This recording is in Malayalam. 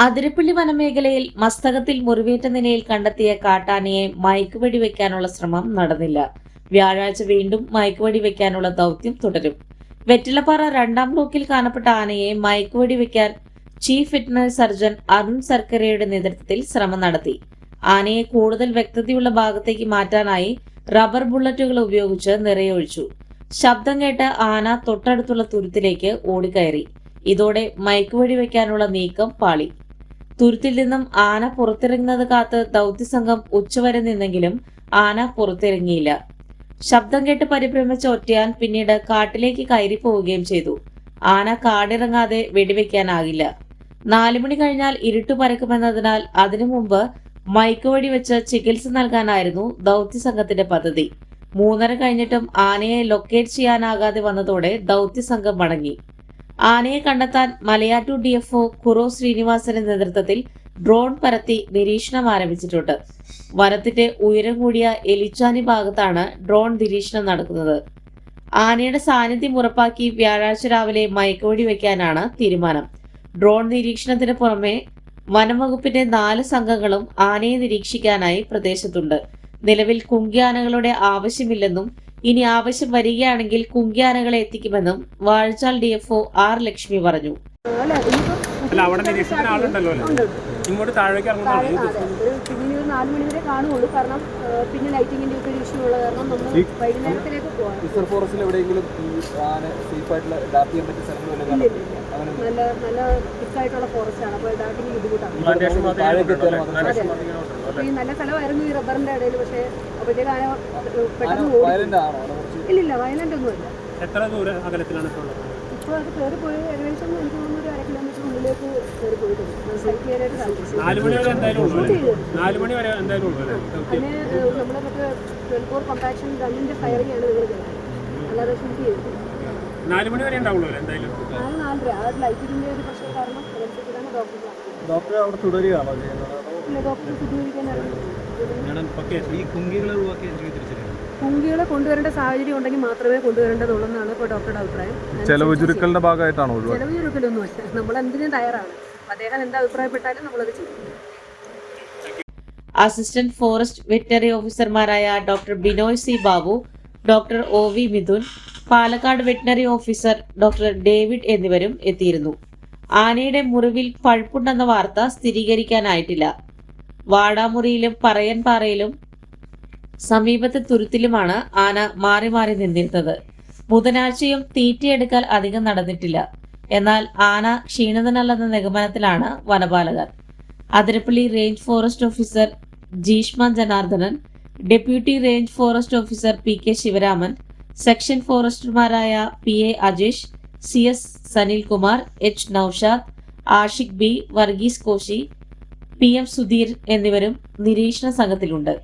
അതിരപ്പള്ളി വനമേഖലയിൽ മസ്തകത്തിൽ മുറിവേറ്റ നിലയിൽ കണ്ടെത്തിയ കാട്ടാനയെ മയക്കുവെടി വെക്കാനുള്ള ശ്രമം നടന്നില്ല. വ്യാഴാഴ്ച വീണ്ടും മയക്കുവെടി വെക്കാനുള്ള ദൗത്യം തുടരും. വെറ്റിലപ്പാറ 2-ാം ബ്ലോക്കിൽ കാണപ്പെട്ട ആനയെ മയക്കുവെടി വെക്കാൻ ചീഫ് വെറ്റിനറി സർജൻ അരുൺ സർക്കരയുടെ നേതൃത്വത്തിൽ ശ്രമം നടത്തി. ആനയെ കൂടുതൽ വ്യക്തതയുള്ള ഭാഗത്തേക്ക് മാറ്റാനായി റബ്ബർ ബുള്ളറ്റുകൾ ഉപയോഗിച്ച് നിറയൊഴിച്ചു. ശബ്ദം കേട്ട് ആന തൊട്ടടുത്തുള്ള തുരുത്തിലേക്ക് ഓടിക്കയറി. ഇതോടെ മയക്കുവെടി വെക്കാനുള്ള നീക്കം പാളി. തുരുത്തിൽ നിന്നും ആന പുറത്തിറങ്ങുന്നത് കാത്ത് ദൗത്യസംഘം ഉച്ചവരെ നിന്നെങ്കിലും ആന പുറത്തിറങ്ങിയില്ല. ശബ്ദം കേട്ട് പരിഭ്രമിച്ച ഒറ്റയാൻ പിന്നീട് കാട്ടിലേക്ക് കയറി പോവുകയും ചെയ്തു. ആന കാടിറങ്ങാതെ വെടിവെക്കാനാകില്ല. 4 മണി കഴിഞ്ഞാൽ ഇരുട്ടു പരക്കുമെന്നതിനാൽ അതിനു മുമ്പ് മയക്കുവെടി വെച്ച് ചികിത്സ നൽകാനായിരുന്നു ദൗത്യസംഘത്തിന്റെ പദ്ധതി. 3:30 കഴിഞ്ഞിട്ടും ആനയെ ലൊക്കേറ്റ് ചെയ്യാനാകാതെ വന്നതോടെ ദൗത്യസംഘം മടങ്ങി. ആനയെ കണ്ടെത്താൻ മലയാറ്റൂർ DFO കുറോ ശ്രീനിവാസന്റെ നേതൃത്വത്തിൽ ഡ്രോൺ പറത്തി നിരീക്ഷണം ആരംഭിച്ചിട്ടുണ്ട്. വനത്തിന്റെ ഉയരം കൂടിയ എലിച്ചാനി ഭാഗത്താണ് ഡ്രോൺ നിരീക്ഷണം നടക്കുന്നത്. ആനയുടെ സാന്നിധ്യം ഉറപ്പാക്കി വ്യാഴാഴ്ച രാവിലെ മയക്കുവെടി വെക്കാനാണ് തീരുമാനം. ഡ്രോൺ നിരീക്ഷണത്തിന് പുറമെ വനംവകുപ്പിന്റെ 4 സംഘങ്ങളും ആനയെ നിരീക്ഷിക്കാനായി പ്രദേശത്തുണ്ട്. നിലവിൽ കുങ്കിയാനകളുടെ ആവശ്യമില്ലെന്നും ഇനി ആവശ്യം വരികയാണെങ്കിൽ കുങ്കിയാനകളെ എത്തിക്കുമെന്നും വാഴച്ചാൽ DFO R ലക്ഷ്മി പറഞ്ഞു. ഇങ്ങോട്ട് താഴേക്ക് പിന്നെ ഒരു 4 മണി വരെ കാണുള്ളൂ. കാരണം പിന്നെ ലൈറ്റിങ്ങിന്റെ ഒക്കെ ഒരു ഇഷ്യൂ ഉള്ള കാരണം നമ്മൾ വൈകുന്നേരത്തിലേക്ക് പോകാം. റിസർവ് ഫോറസ്റ്റിൽ എവിടെയെങ്കിലും നല്ല തിക്കായിട്ടുള്ള ഫോറസ്റ്റ് ആണ്. അപ്പോൾ ഡാക്കിന് ബുദ്ധിമുട്ടാണ്. ഈ നല്ല സ്ഥലമായിരുന്നു ഈ റബ്ബറിന്റെ ഇടയിൽ. പക്ഷേ അപ്പോഴത്തേക്ക് ആന പെട്ടെന്ന് ഇല്ലില്ല, വയലന്റ് ഒന്നുമില്ല. എത്ര ദൂരം അകലത്തിലാണ് ഇപ്പോൾ അത് കയറി പോയി ഏകദേശം എനിക്ക് തോന്നുന്നു ഒരു 1/2 കിലോമീറ്റർ ഉള്ളിലേക്ക് കയറി പോയിട്ടുണ്ട്. സൈറ്റ് ചെയ്യാനായിട്ട് സാധിച്ചു. 4 മണി വരെ എന്തായാലും അതിന് നമ്മളെ മറ്റേ 12 കോമ്പാക്ഷൻ ഗണ്ണിന്റെ ഫയറിംഗ് ആണ് നിങ്ങൾ ചെയ്യുന്നത്. അല്ലാതെ ഷൂട്ട് ചെയ്തിട്ടില്ല. 4 മണി വരെ ഉണ്ടാവുള്ളൂ എന്തായാലും. 4:30 ആ ലൈറ്റിന്റെ ഒരു പ്രശ്നം കാരണം അതനുസരിച്ചാണ് ഡോക്ടർ അവിടെ തുടരുകയാണോ ചെയ്യുന്നത്? ഇല്ല, ഡോക്ടർ സ്ഥിരീകരിക്കാൻ കുങ്കികളെ കൊണ്ടുവരേണ്ട സാഹചര്യം ഉണ്ടെങ്കിൽ മാത്രമേ കൊണ്ടുവരേണ്ടതുള്ളെന്നാണ് ഇപ്പോൾ ഡോക്ടറുടെ അഭിപ്രായം. ചെലവ് ചുരുക്കലിന്റെ ഭാഗമായിട്ടാണോ? ചെലവ് ചുരുക്കലൊന്നുമല്ല, നമ്മൾ എന്തിനും തയ്യാറാണ്. അദ്ദേഹം എന്താ അഭിപ്രായപ്പെട്ടാലും നമ്മളത് ചെയ്യും. അസിസ്റ്റന്റ് ഫോറസ്റ്റ് വെറ്ററിനറി ഓഫീസർമാരായ doctor Binoy C. Babu, doctor OV Mithun, Palakkad veterinary officer doctor David എന്നിവരും എത്തിയിരുന്നു. ആനയുടെ മുറിവിൽ പഴുപ്പുണ്ടെന്ന വാർത്ത സ്ഥിരീകരിക്കാനായിട്ടില്ല. വാടാമുറിയിലും പറയൻപാറയിലും സമീപത്തെ തുരുത്തിലുമാണ് ആന മാറി മാറി നിന്നിരുന്നത്. ബുധനാഴ്ചയും തീറ്റയെടുക്കൽ അധികം നടന്നിട്ടില്ല. എന്നാൽ ആന ക്ഷീണിതനല്ലെന്ന നിഗമനത്തിലാണ് വനപാലകർ. Athirappilly range forest officer Jeeshma Janardhanan, deputy range forest officer PK Sivaraman, section ഫോറസ്റ്റർമാരായ PA Ajesh, CS Sanilkumar, H Noushad, Ashiq B, Varghese Koshy, PM Sudheer എന്നിവരും നിരീക്ഷണ സംഘത്തിലുണ്ട്.